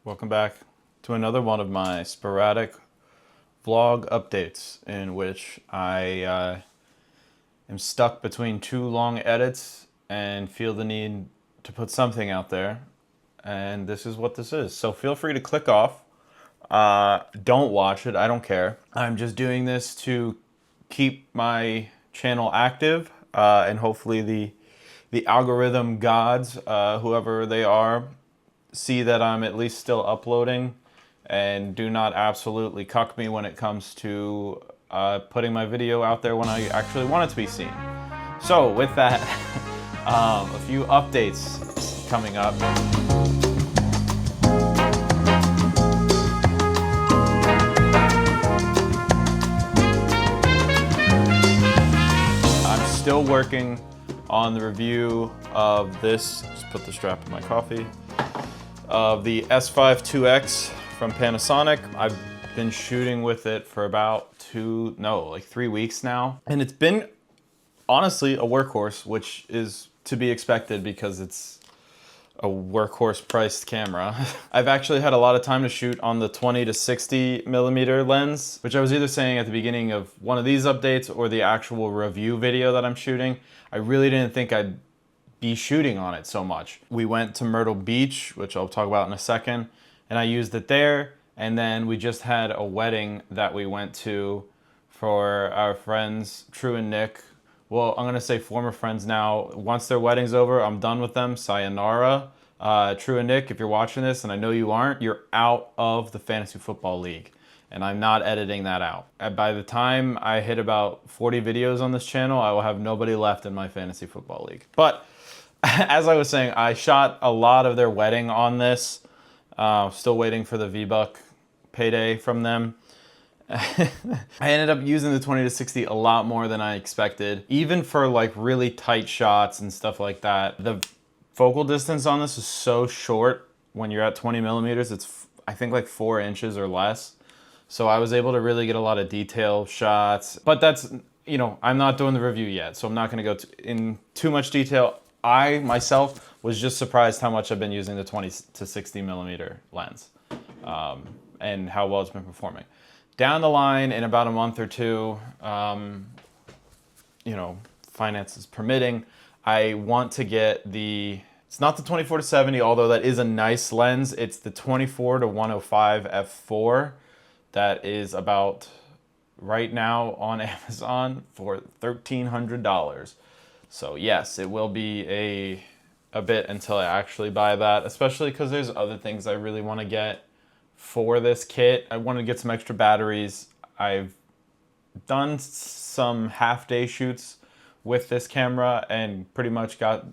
Welcome back to another one of my sporadic vlog updates in which I am stuck between two long edits and feel the need to put something out there, and this is what this is. So feel free to click off. Don't watch it, I don't care. I'm just doing this to keep my channel active, and hopefully the algorithm gods, whoever they are, see that I'm at least still uploading and do not absolutely cuck me when it comes to putting my video out there when I actually want it to be seen. So with that, a few updates coming up. I'm still working on the review of this, just put the strap in my coffee, of the S5 2X from Panasonic. I've been shooting with it for about 3 weeks now. And it's been honestly a workhorse, which is to be expected because it's a workhorse priced camera. I've actually had a lot of time to shoot on the 20 to 60 millimeter lens, which I was either saying at the beginning of one of these updates or the actual review video that I'm shooting. I really didn't think I'd be shooting on it so much. We went to Myrtle Beach, which I'll talk about in a second, and I used it there. And then we just had a wedding that we went to for our friends, True and Nick. Well, I'm gonna say former friends now. Once their wedding's over, I'm done with them. Sayonara. True and Nick, if you're watching this, and I know you aren't, you're out of the Fantasy Football League. And I'm not editing that out. By the time I hit about 40 videos on this channel, I will have nobody left in my Fantasy Football League. But as I was saying, I shot a lot of their wedding on this. Still waiting for the V-Buck payday from them. I ended up using the 20 to 60 a lot more than I expected. Even for like really tight shots and stuff like that. The focal distance on this is so short when you're at 20 millimeters. It's, I think, like 4 inches or less. So I was able to really get a lot of detail shots. But that's, you know, I'm not doing the review yet, so I'm not gonna go in too much detail. I, myself, was just surprised how much I've been using the 20 to 60 millimeter lens and how well it's been performing. Down the line, in about a month or two, you know, finances permitting, I want to get the, it's not the 24 to 70, although that is a nice lens. It's the 24 to 105 f4 that is about, right now on Amazon, for $1,300. So yes, it will be a bit until I actually buy that, especially because there's other things I really want to get for this kit. I wanted to get some extra batteries. I've done some half-day shoots with this camera and pretty much got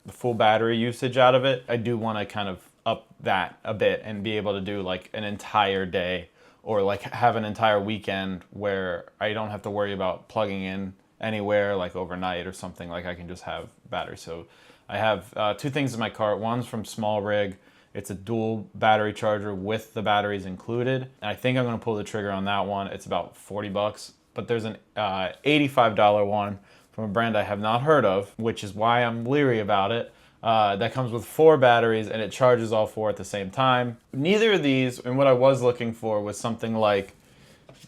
the full battery usage out of it. I do want to kind of up that a bit and be able to do like an entire day or like have an entire weekend where I don't have to worry about plugging in anywhere like overnight or something. Like I can just have battery. So I have 2 things in my cart. One's from Small Rig. It's a dual battery charger with the batteries included. And I think I'm gonna pull the trigger on that one. It's about 40 bucks, but there's an $85 one from a brand I have not heard of, which is why I'm leery about it. That comes with 4 batteries and it charges all 4 at the same time. Neither of these, and what I was looking for was something like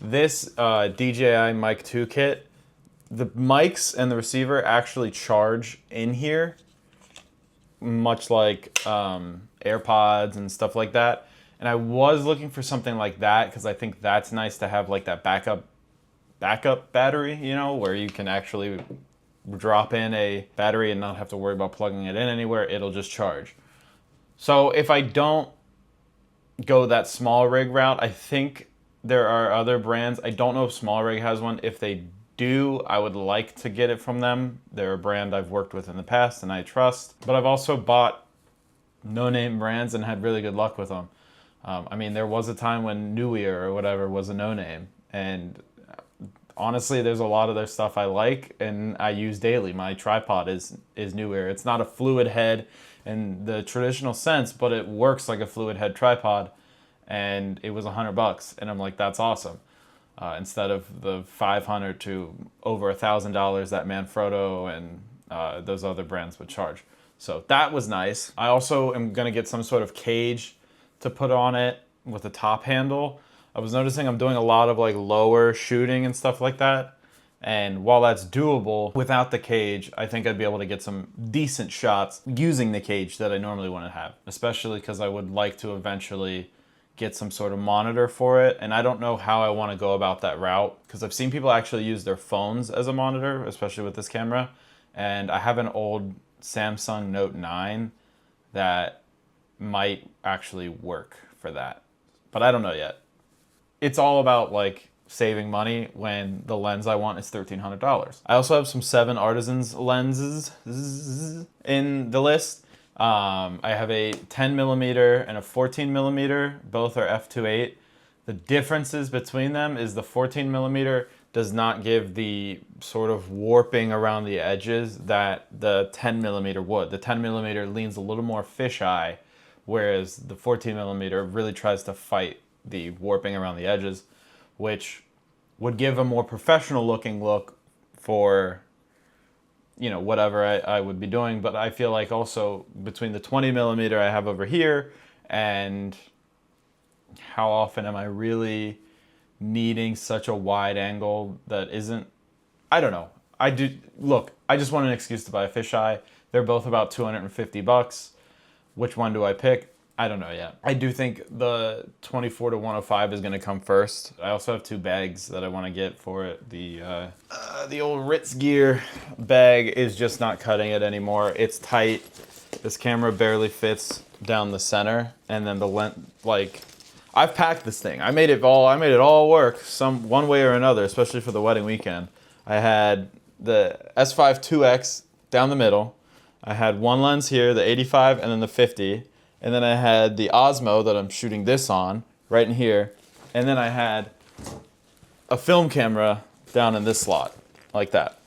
this DJI Mic 2 kit. The mics and the receiver actually charge in here, much like AirPods and stuff like that. And I was looking for something like that because I think that's nice to have, like that backup battery, you know, where you can actually drop in a battery and not have to worry about plugging it in anywhere. It'll just charge. So if I don't go that Small Rig route, I think there are other brands. I don't know if Small Rig has one. If they do, I would like to get it from them. They're a brand I've worked with in the past and I trust. But I've also bought no-name brands and had really good luck with them. I mean, there was a time when New Ear or whatever was a no-name, and honestly, there's a lot of their stuff I like and I use daily. My tripod is New Ear. It's not a fluid head in the traditional sense, but it works like a fluid head tripod, and it was $100, and I'm like, that's awesome. Instead of the $500 to over $1,000 that Manfrotto and those other brands would charge. So that was nice. I also am gonna get some sort of cage to put on it with a top handle. I was noticing I'm doing a lot of like lower shooting and stuff like that. And while that's doable without the cage, I think I'd be able to get some decent shots using the cage that I normally wouldn't have, especially because I would like to eventually get some sort of monitor for it. And I don't know how I want to go about that route, because I've seen people actually use their phones as a monitor, especially with this camera. And I have an old Samsung Note 9 that might actually work for that, but I don't know yet. It's all about like saving money when the lens I want is $1,300. I also have some 7 Artisans lenses in the list. I have a 10 millimeter and a 14 millimeter. Both are f2.8. The differences between them is the 14 millimeter does not give the sort of warping around the edges that the 10 millimeter would. The 10 millimeter leans a little more fisheye, whereas the 14 millimeter really tries to fight the warping around the edges, which would give a more professional looking look for, you know, whatever I would be doing. But I feel like also between the 20 millimeter I have over here and how often am I really needing such a wide angle that isn't, I don't know. I just want an excuse to buy a fisheye. They're both about $250. Which one do I pick? I don't know yet. I do think the 24 to 105 is going to come first. I also have 2 bags that I want to get for it. The old Ritz gear bag is just not cutting it anymore. It's tight. This camera barely fits down the center, and then the lens, like, I've packed this thing. I made it all work one way or another, especially for the wedding weekend. I had the S5 2X down the middle. I had one lens here, the 85, and then the 50. And then I had the Osmo that I'm shooting this on, right in here. And then I had a film camera down in this slot, like that.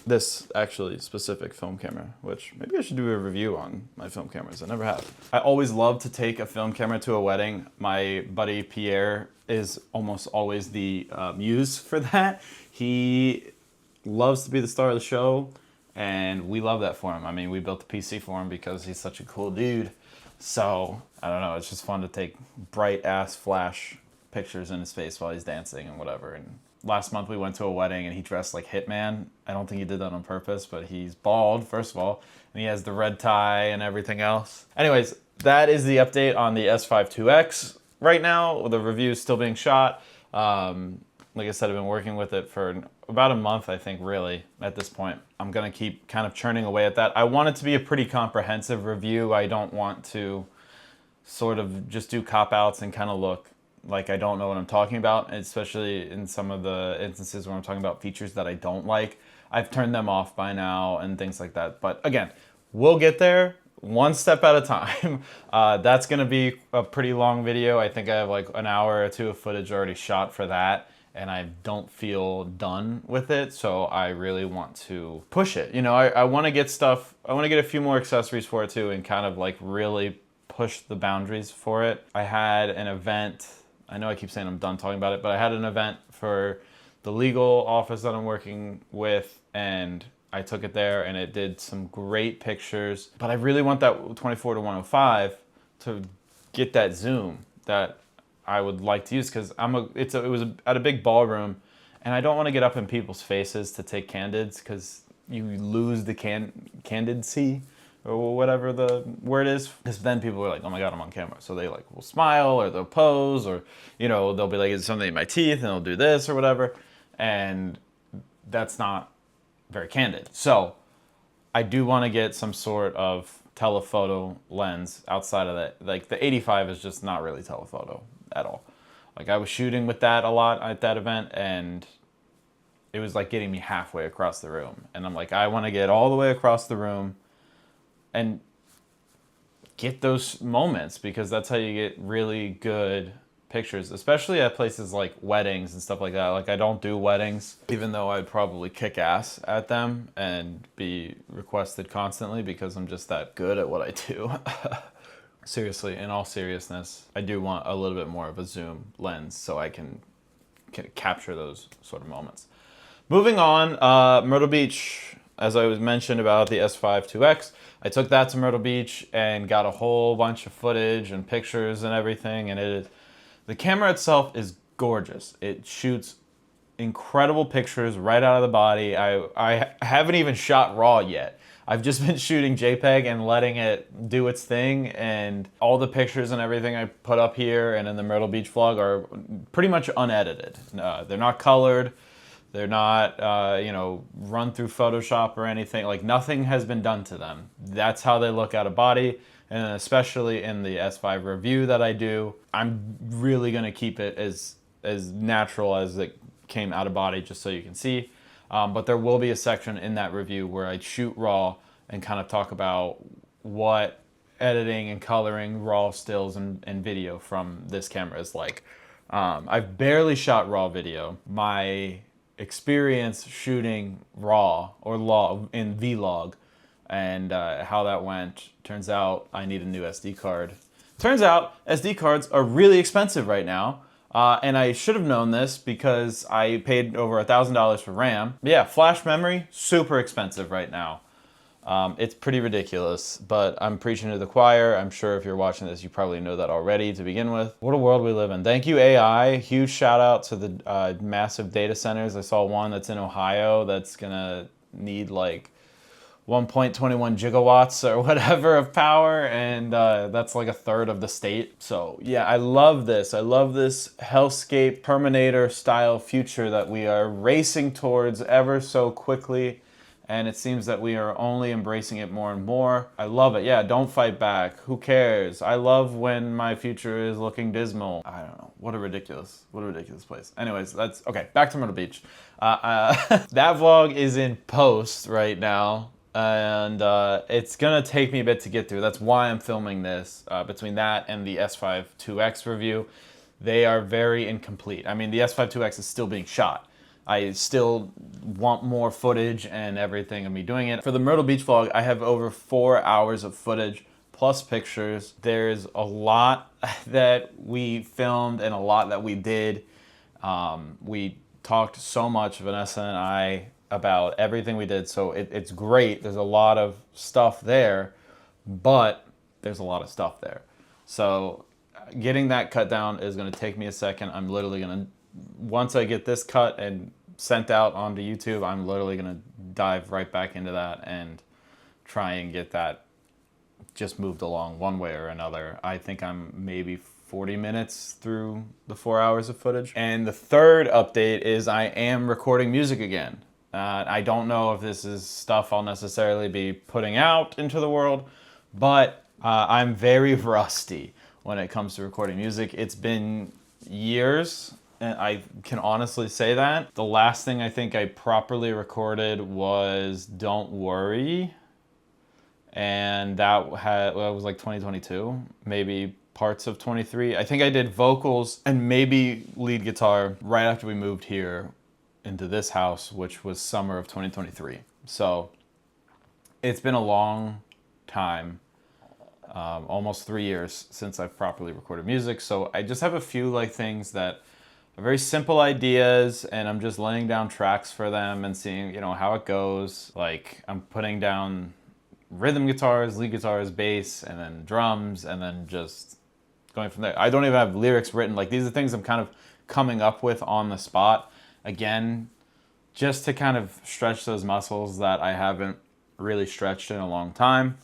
This actually specific film camera, which maybe I should do a review on my film cameras. I never have. I always love to take a film camera to a wedding. My buddy Pierre is almost always the muse for that. He loves to be the star of the show, and we love that for him. I mean, we built the PC for him because he's such a cool dude. So, I don't know, it's just fun to take bright ass flash pictures in his face while he's dancing and whatever. And last month we went to a wedding and he dressed like Hitman. I don't think he did that on purpose, but he's bald, first of all, and he has the red tie and everything else. Anyways, that is the update on the S5 2X right now. The review is still being shot. Like I said, I've been working with it for about a month, I think, really, at this point. I'm going to keep kind of churning away at that. I want it to be a pretty comprehensive review. I don't want to sort of just do cop-outs and kind of look like I don't know what I'm talking about, especially in some of the instances where I'm talking about features that I don't like. I've turned them off by now and things like that. But again, we'll get there one step at a time. That's going to be a pretty long video. I think I have like an hour or 2 of footage already shot for that, and I don't feel done with it, so I really want to push it. You know, I want to get stuff, I want to get a few more accessories for it too, and kind of like really push the boundaries for it. I had an event, I know I keep saying I'm done talking about it, but I had an event for the legal office that I'm working with, and I took it there and it did some great pictures. But I really want that 24 to 105 to get that zoom that I would like to use, because it was at a big ballroom, and I don't want to get up in people's faces to take candids, because you lose the candidacy or whatever the word is. Because then people are like, oh my god, I'm on camera. So they like will smile, or they'll pose, or you know, they'll be like, is something in my teeth, and they'll do this or whatever, and that's not very candid. So I do want to get some sort of telephoto lens outside of that. Like the 85 is just not really telephoto at all. Like I was shooting with that a lot at that event, and it was like getting me halfway across the room. And I'm like, I want to get all the way across the room and get those moments, because that's how you get really good pictures, especially at places like weddings and stuff like that. Like I don't do weddings, even though I'd probably kick ass at them and be requested constantly because I'm just that good at what I do. Seriously, in all seriousness, I do want a little bit more of a zoom lens so I can capture those sort of moments. Moving on, Myrtle Beach as I was mentioned about the S5 2X, I took that to Myrtle Beach and got a whole bunch of footage and pictures and everything. And the camera itself is gorgeous. It shoots incredible pictures right out of the body. I haven't even shot RAW yet. I've just been shooting JPEG and letting it do its thing, and all the pictures and everything I put up here and in the Myrtle Beach vlog are pretty much unedited. They're not colored. They're not, run through Photoshop or anything. Like, nothing has been done to them. That's how they look out of body. And especially in the S5 review that I do, I'm really gonna keep it as natural as it came out of body, just so you can see. But there will be a section in that review where I shoot RAW and kind of talk about what editing and coloring RAW stills and video from this camera is like. I've barely shot RAW video. My experience shooting RAW or log in Vlog and how that went, turns out I need a new SD card. Turns out SD cards are really expensive right now. And I should have known this because I paid over $1,000 for RAM. But yeah, flash memory, super expensive right now. It's pretty ridiculous, but I'm preaching to the choir. I'm sure if you're watching this, you probably know that already to begin with. What a world we live in. Thank you, AI. Huge shout out to the massive data centers. I saw one that's in Ohio that's gonna need like 1.21 gigawatts or whatever of power, and that's like a third of the state. So yeah, I love this. I love this hellscape Terminator style future that we are racing towards ever so quickly, and it seems that we are only embracing it more and more. I love it. Yeah, don't fight back. Who cares? I love when my future is looking dismal. I don't know. What a ridiculous place. Anyways, that's okay. Back to Myrtle Beach. That vlog is in post right now. And it's gonna take me a bit to get through. That's why I'm filming this. Between that and the S5 2X review, they are very incomplete. I mean, the S5 2X is still being shot. I still want more footage and everything of me doing it. For the Myrtle Beach vlog, I have over 4 hours of footage plus pictures. There's a lot that we filmed and a lot that we did. We talked so much, Vanessa and I, about everything we did, so it's great. There's a lot of stuff there, but there's a lot of stuff there. So getting that cut down is gonna take me a second. I'm literally gonna, once I get this cut and sent out onto YouTube, I'm literally gonna dive right back into that and try and get that just moved along one way or another. I think I'm maybe 40 minutes through the 4 hours of footage. And the third update is I am recording music again. I don't know if this is stuff I'll necessarily be putting out into the world, but I'm very rusty when it comes to recording music. It's been years, and I can honestly say that. The last thing I think I properly recorded was Don't Worry, and that was like 2022, maybe parts of 23. I think I did vocals and maybe lead guitar right after we moved here into this house, which was summer of 2023. So it's been a long time, almost 3 years since I've properly recorded music. So I just have a few like things that are very simple ideas, and I'm just laying down tracks for them and seeing, how it goes. Like, I'm putting down rhythm guitars, lead guitars, bass, and then drums, and then just going from there. I don't even have lyrics written. Like, these are things I'm kind of coming up with on the spot. Again, just to kind of stretch those muscles that I haven't really stretched in a long time.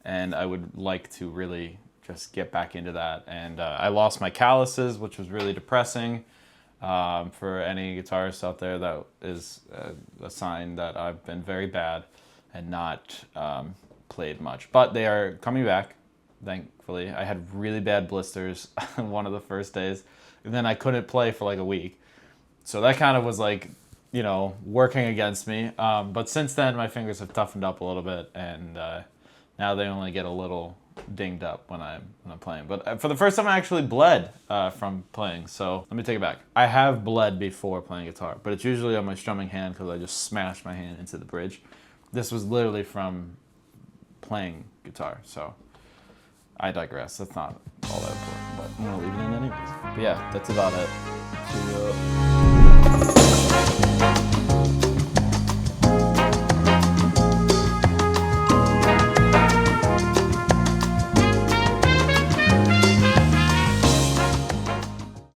And I would like to really just get back into that. And I lost my calluses, which was really depressing. For any guitarists out there, that is a sign that I've been very bad and not played much. But they are coming back, thankfully. I had really bad blisters one of the first days. And then I couldn't play for like a week. So that kind of was like, working against me. But since then, my fingers have toughened up a little bit, and now they only get a little dinged up when I'm playing. But for the first time, I actually bled from playing. So let me take it back. I have bled before playing guitar, but it's usually on my strumming hand because I just smashed my hand into the bridge. This was literally from playing guitar. So I digress. That's not all that important, but I'm gonna leave it in anyways. But yeah, that's about it. See ya.